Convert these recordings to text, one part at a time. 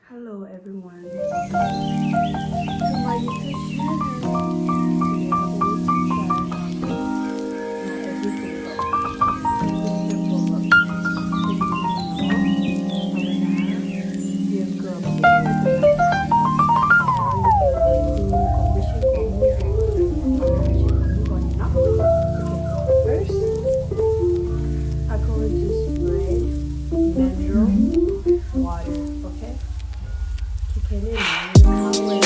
Hello everyone, welcome to my YouTube channel. Today I'm going to try việc viết từ còn biết suy có mua rồi chỉ có mua rồi nó. Okay, first I'm going to spread mineral water. Okay, cái này là color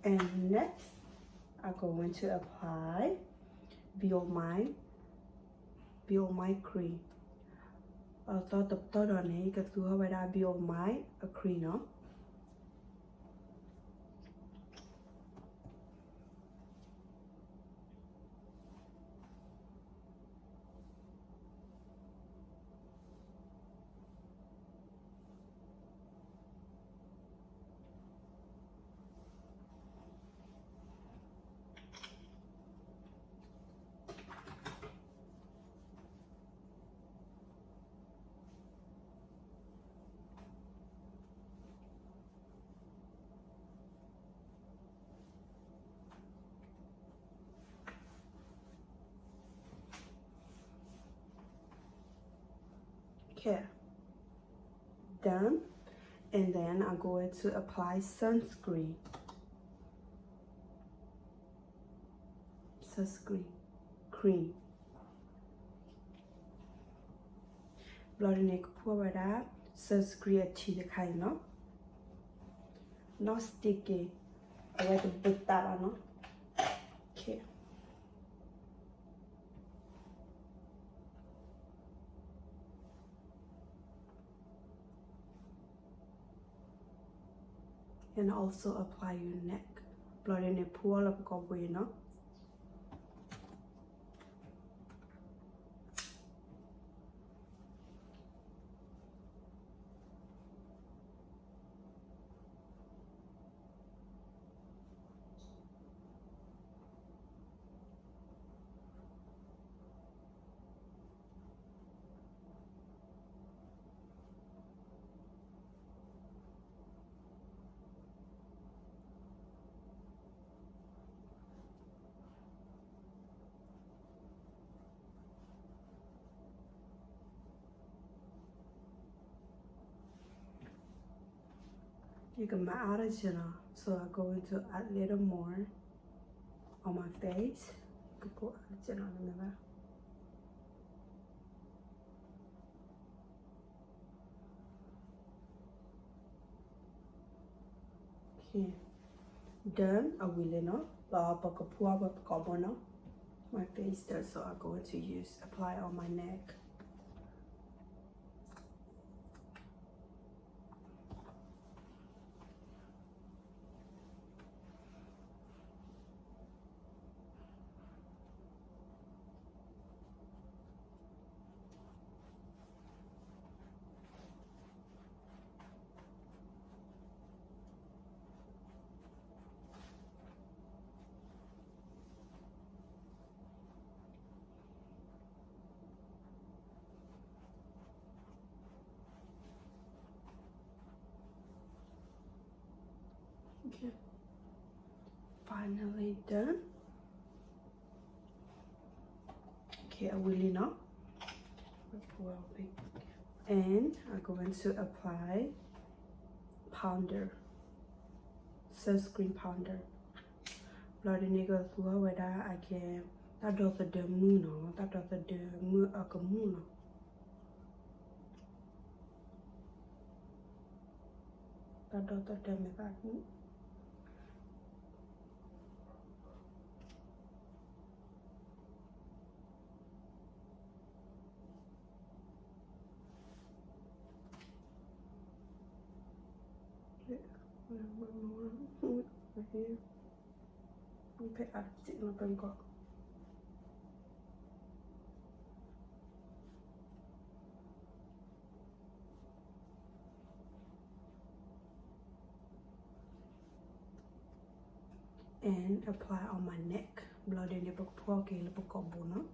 and next I'm going to apply Bio Cream. Tôi tập tôi đoạn này cái thứ hai là Bio Cream nó. Okay, done. And then I'm going to apply sunscreen. Sunscreen cream. บลอดนี่ก็พวกไว้ได้ sunscreen ที่จะใครเนาะ not sticky เอาไว้จะปิดตาเนาะโอเค and also apply your neck บลอดนี่พวกแล้วก็ไว้เนาะYou can my original, so I'm going to add a little more on my face. You can put original, remember? Okay, done. I will not. My face does, so I'm going to use apply on my neck. Okay, finally done. Okay, I will not. And I'm going to apply powder, sunscreen powder. Bloody nigga, whether I can. That does the moon, that does the moon, a moon. That does the moon. Right here. Okay, I'll sit in a bank. And apply on my neck. Blood in the book, pork in the book of Bono.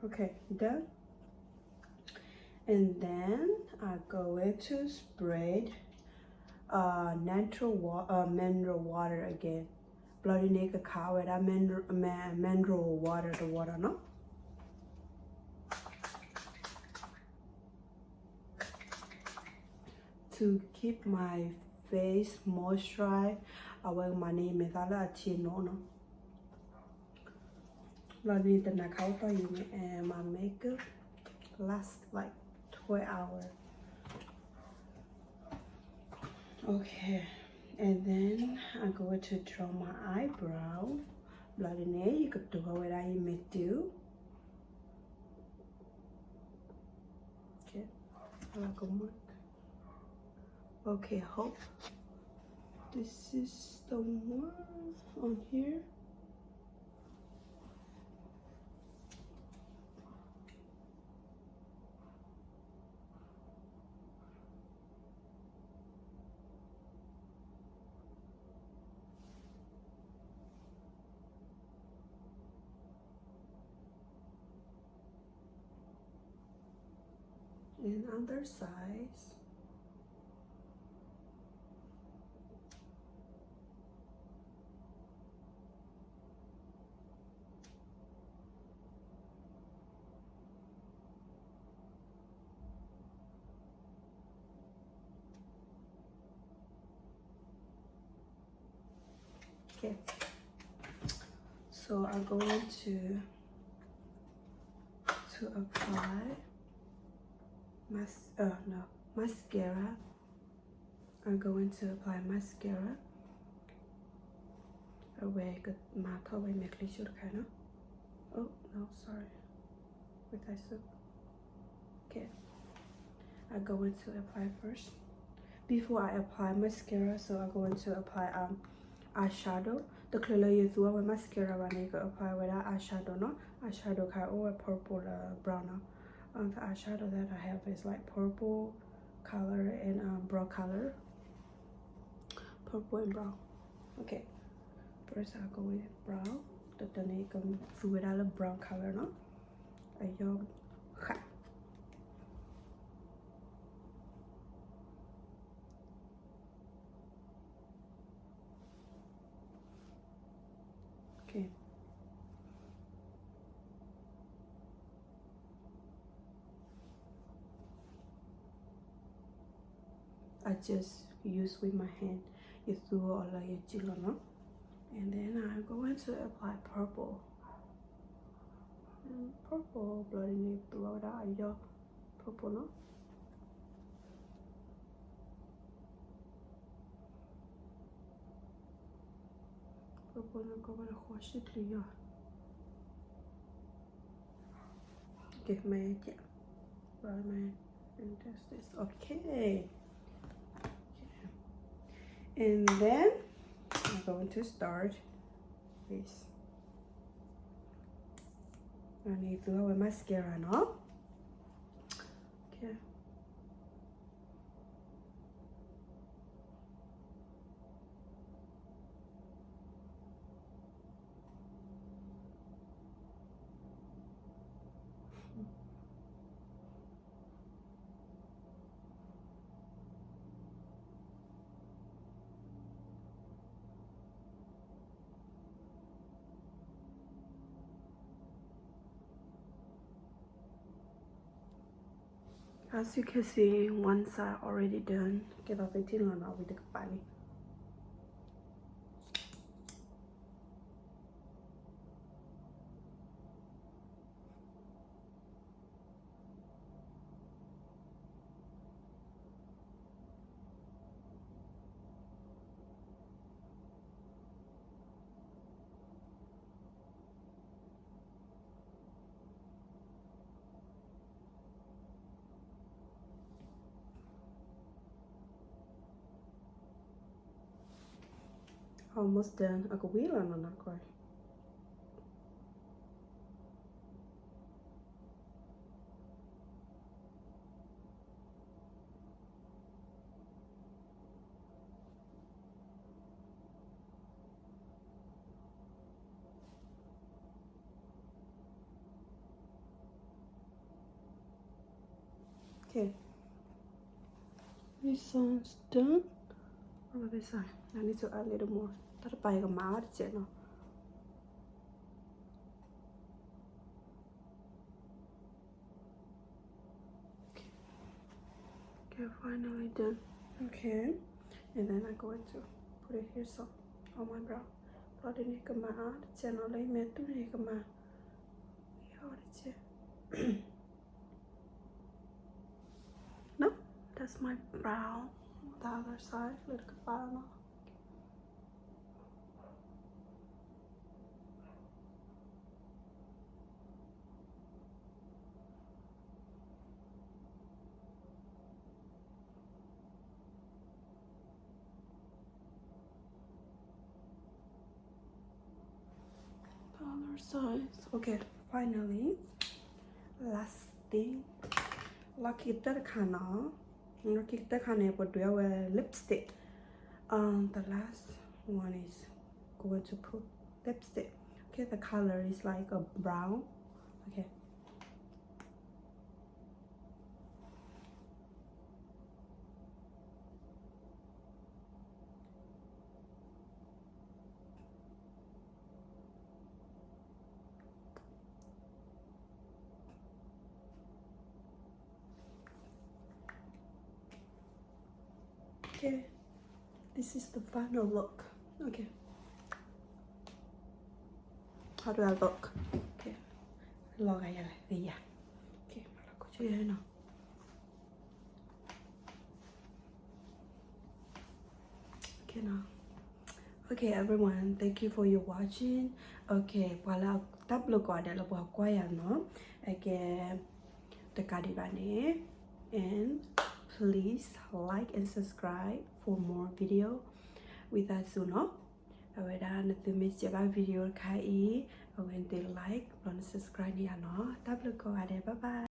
Okay, done. And then I go into spray mineral water again. Bloody naked cow with that mineral water, the water, no? To keep my face moisturized, I wear my name is no. Bloody the nakauta and my makeup lasts like 12 hours. Okay, and then I'm going to draw my eyebrow. Bloody nail, you could do what I may do. Okay, like a mark. Okay, hope this is the one on here. and other sides. Okay, so I'm going to apply mascara. I'm going to apply mascara. Away good math away make sure kind of. Oh no, sorry. With I soup. Okay, I'm going to apply first. Before I apply mascara, so I'm going to apply eyeshadow. The color you do with mascara when you apply with that eyeshadow, no? Eyeshadow kind of purple brown. The eyeshadow that I have is like purple color and brown color. Purple and brown. Okay. First I'll go with brown. The này cầm với đó là brown color nó. Ở do khá. Okay. I just use with my hand. You throw all of your children, and then I'm going to apply purple. And purple bloody need throw that your purple, no? Purple nó có vẻ khó xịt rồi. Okay, my yeah. Right, my and test this. Okay. And then I'm going to start this. I need to go with mascara now. Okay. As you can see, one side already done. Cái đó phải tin là nó với các bạn. Almost done. I could wheel on that car. Okay. This side's done. What about this side? I need to add a little more. That's by a mouth, you know. Okay, finally done. Okay, and then I'm going to put it here so on my brow. Rồi đến cái má cho nó lấy mét tới này cái má. No, that's my brow. The other side, little cái brow nó. Other sides. Okay, finally, last thing. Lucky that kind of. Lucky that kind of would do a lipstick. The last one is going to put lipstick. Okay, the color is like a brown. Okay. Okay, this is the final look. Okay, how do I look? Okay, lo kayak gì à? Okay, malah aku cuci ya no. Okay now. Okay everyone, thank you for your watching. Okay, wala tab lo ko ada lo buat ko ya no. Okay, tekan di bani and please like and subscribe for more video with us soon. Ở đây là từ mình sẽ ba video khai ý, ở bên like và subscribe nha nó. Tab lo ko ada, bye bye.